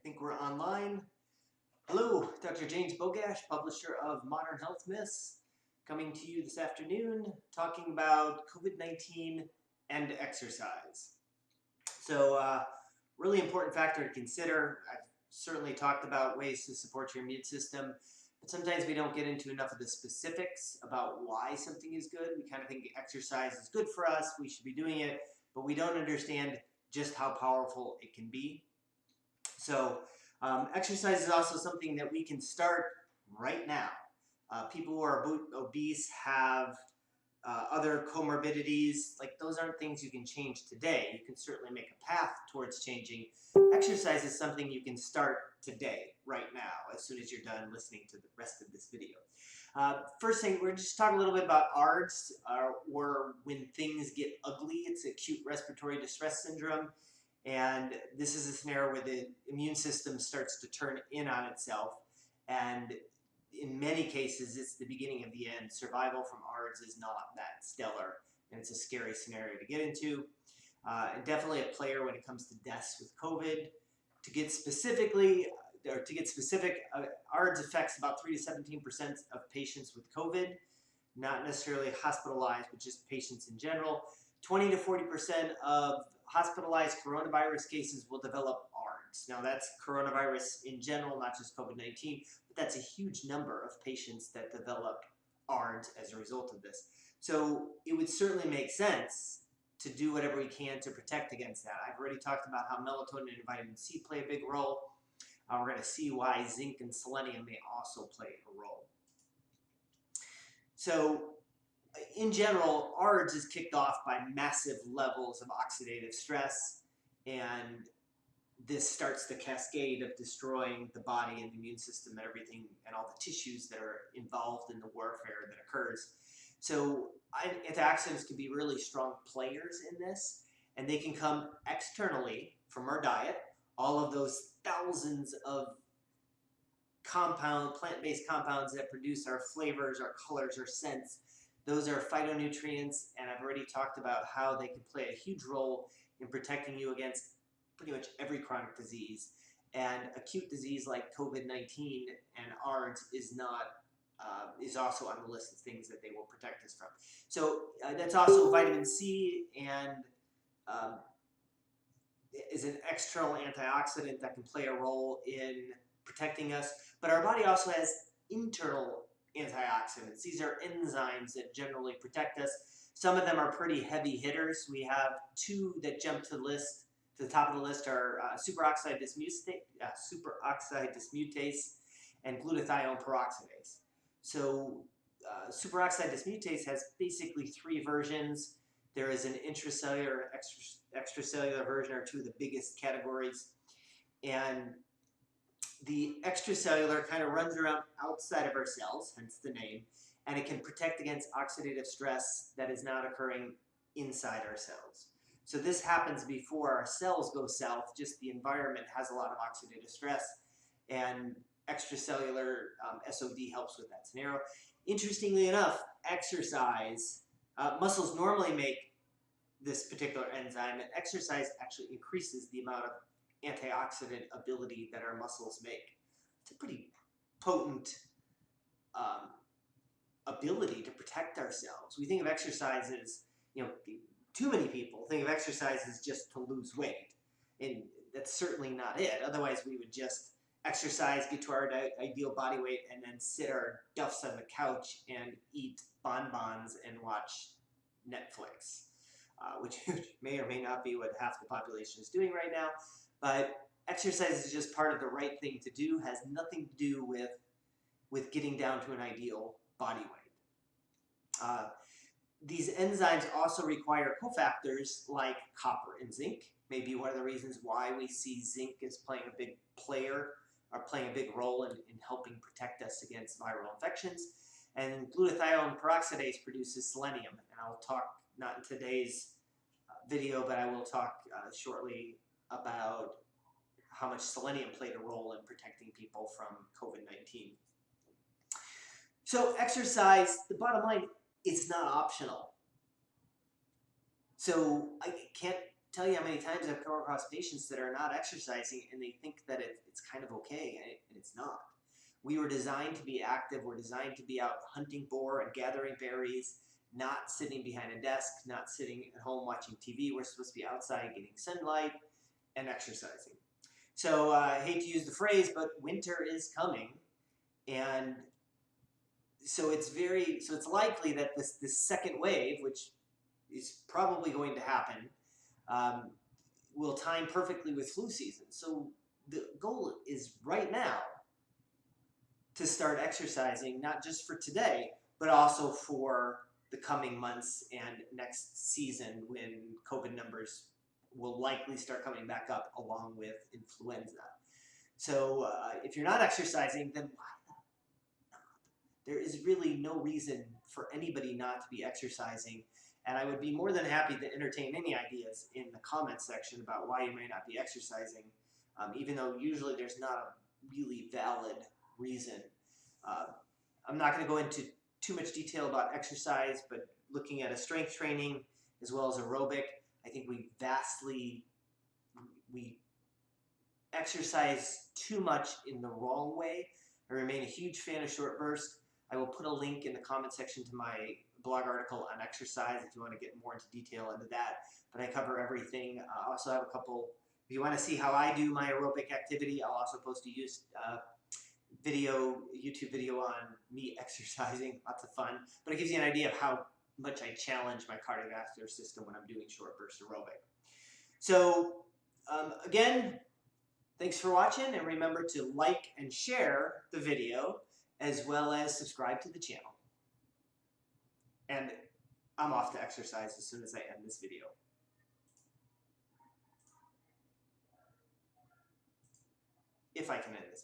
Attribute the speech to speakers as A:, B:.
A: think we're online. Hello, Dr. James Bogash, publisher of Modern Health Myths, coming to you this afternoon, talking about COVID-19 and exercise. So, really important factor to consider. I've certainly talked about ways to support your immune system, but sometimes we don't get into enough of the specifics about why something is good. We kind of think exercise is good for us, we should be doing it, but we don't understand just how powerful it can be. So exercise is also something that we can start right now. People who are obese have other comorbidities. Like, those aren't things you can change today. You can certainly make a path towards changing. Exercise is something you can start today, right now, as soon as you're done listening to the rest of this video. First thing, we're just talking a little bit about ARDS, or when things get ugly. It's acute respiratory distress syndrome. And this is a scenario where the immune system starts to turn in on itself. And in many cases, it's the beginning of the end. Survival from ARDS is not that stellar, and it's a scary scenario to get into. And definitely a player when it comes to deaths with COVID. To get specific, ARDS affects about 3 to 17% of patients with COVID, not necessarily hospitalized, but just patients in general. 20 to 40% of hospitalized coronavirus cases will develop ARDS. Now, that's coronavirus in general, not just COVID-19, but that's a huge number of patients that develop ARDS as a result of this. So it would certainly make sense to do whatever we can to protect against that. I've already talked about how melatonin and vitamin C play a big role. We're going to see why zinc and selenium may also play a role. So in general, ARDS is kicked off by massive levels of oxidative stress, and this starts the cascade of destroying the body and the immune system and everything and all the tissues that are involved in the warfare that occurs. So antioxidants can be really strong players in this, and they can come externally from our diet. All of those thousands of plant-based compounds that produce our flavors, our colors, our scents, those are phytonutrients, and I've already talked about how they can play a huge role in protecting you against pretty much every chronic disease. And acute disease like COVID-19 and ARDS is also on the list of things that they will protect us from. So that's also vitamin C, and is an external antioxidant that can play a role in protecting us. But our body also has internal antioxidants. These are enzymes that generally protect us. Some of them are pretty heavy hitters. We have two that jump to the top of the list are superoxide dismutase and glutathione peroxidase. So superoxide dismutase has basically 3 versions. There is an intracellular and extracellular version, are two of the biggest categories. And the extracellular kind of runs around outside of our cells, hence the name, and it can protect against oxidative stress that is not occurring inside our cells. So this happens before our cells go south, just the environment has a lot of oxidative stress, and extracellular SOD helps with that scenario. Interestingly enough, exercise, muscles normally make this particular enzyme, and exercise actually increases the amount of antioxidant ability that our muscles make. It's a pretty potent ability to protect ourselves. We think of exercise as, too many people think of exercise as just to lose weight, and that's certainly not it. Otherwise, we would just exercise, get to our ideal body weight, and then sit our duffs on the couch and eat bonbons and watch Netflix, which may or may not be what half the population is doing right now. But exercise is just part of the right thing to do, has nothing to do with getting down to an ideal body weight. These enzymes also require cofactors like copper and zinc. Maybe one of the reasons why we see zinc is playing a big role in helping protect us against viral infections. And glutathione peroxidase produces selenium, and I'll talk, not in today's video, but I will talk shortly about how much selenium played a role in protecting people from COVID-19. So exercise, the bottom line, it's not optional. So I can't tell you how many times I've come across patients that are not exercising and they think that it's kind of okay, and it's not. We were designed to be active. We're designed to be out hunting boar and gathering berries, not sitting behind a desk, not sitting at home watching TV. We're supposed to be outside getting sunlight and exercising. So I hate to use the phrase, but winter is coming, and so it's likely that this second wave, which is probably going to happen, will time perfectly with flu season. So the goal is right now to start exercising, not just for today, but also for the coming months and next season when COVID numbers will likely start coming back up along with influenza. So if you're not exercising, then why not? There is really no reason for anybody not to be exercising. And I would be more than happy to entertain any ideas in the comments section about why you may not be exercising, even though usually there's not a really valid reason. I'm not going to go into too much detail about exercise, but looking at a strength training as well as aerobic, I think we exercise too much in the wrong way. I remain a huge fan of short burst. I will put a link in the comment section to my blog article on exercise if you want to get more into detail into that. But I cover everything. I also have a couple, if you want to see how I do my aerobic activity, I'll also post a YouTube video on me exercising. Lots of fun. But it gives you an idea of how much I challenge my cardiovascular system when I'm doing short burst aerobic. So again, thanks for watching, and remember to like and share the video as well as subscribe to the channel. And I'm off to exercise as soon as I end this video. If I can end this.